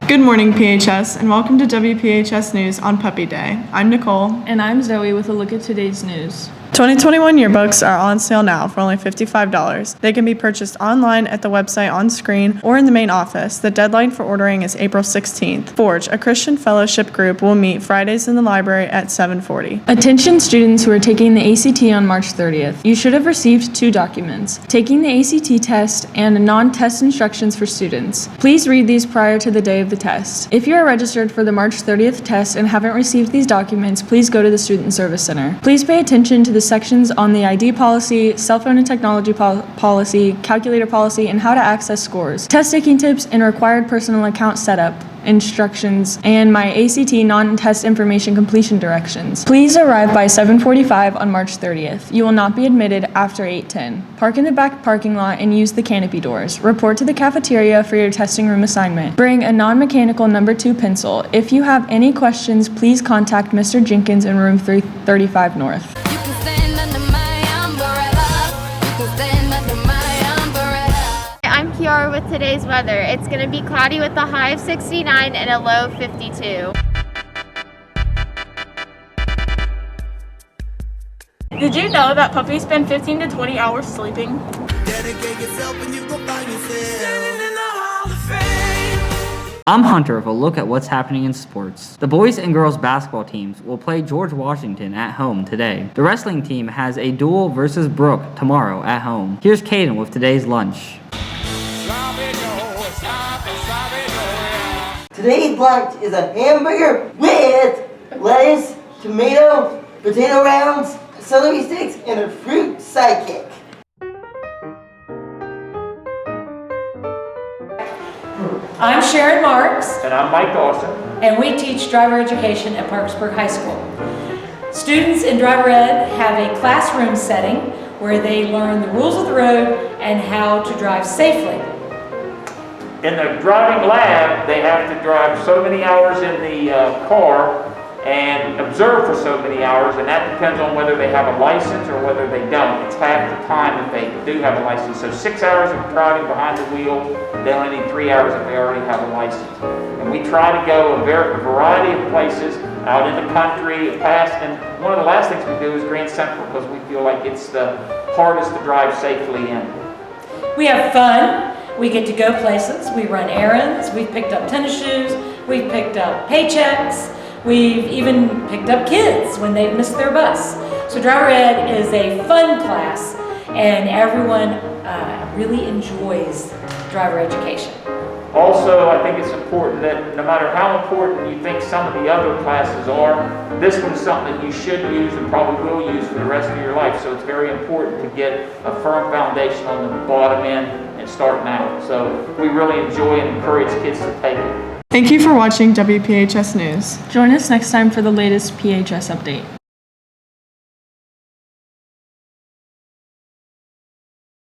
Good morning, PHS, and welcome to WPHS News on Puppy Day. I'm Nicole. And I'm Zoe with a look at today's news. 2021 yearbooks are on sale now for only $55. They can be purchased online at the website on screen or in the main office. The deadline for ordering is April 16th. Forge, a Christian fellowship group, will meet Fridays in the library at 7:40. Attention students who are taking the ACT on March 30th. You should have received 2 documents, taking the ACT test and non-test instructions for students. Please read these prior to the day of the test. If you are registered for the March 30th test and haven't received these documents, please go to the Student Service Center. Please pay attention to the sections on the ID policy, cell phone and technology policy, calculator policy, and how to access scores, test taking tips, and required personal account setup instructions, and my ACT non-test information completion directions. Please arrive by 7:45 on March 30th. You will not be admitted after 8:10. Park in the back parking lot and use the canopy doors. Report to the cafeteria for your testing room assignment. Bring a non-mechanical number 2 pencil. If you have any questions, please contact Mr. Jenkins in room 335 North. I'm Kiara with today's weather. It's going to be cloudy with a high of 69 and a low of 52. Did you know that puppies spend 15 to 20 hours sleeping? Dedicate yourself and you gon' find yourself standing in the Hall of Fame. I'm Hunter with a look at what's happening in sports. The boys and girls basketball teams will play George Washington at home today. The wrestling team has a duel versus Brooke tomorrow at home. Here's Caden with today's lunch. Today's lunch is a hamburger with lettuce, tomato, potato rounds, celery sticks, and a fruit sidekick. I'm Sharon Marks. And I'm Mike Dawson. And we teach driver education at Parkersburg High School. Students in driver ed have a classroom setting where they learn the rules of the road and how to drive safely. In the driving lab, they have to drive so many hours in the car and observe for so many hours, and that depends on whether they have a license or whether they don't. It's half the time if they do have a license. So 6 hours of driving behind the wheel, they only need 3 hours if they already have a license. And we try to go a variety of places out in the country, past, and one of the last things we do is Grand Central because we feel like it's the hardest to drive safely in. We have fun. We get to go places. We run errands. We've picked up tennis shoes. We've picked up paychecks. We've even picked up kids when they've missed their bus. So driver ed is a fun class, and everyone really enjoys driver education. Also, I think it's important that no matter how important you think some of the other classes are, this one's something that you should use and probably will use for the rest of your life. So it's very important to get a firm foundation on the bottom end and start now. So we really enjoy and encourage kids to take it. Thank you for watching WPHS News. Join us next time for the latest PHS update.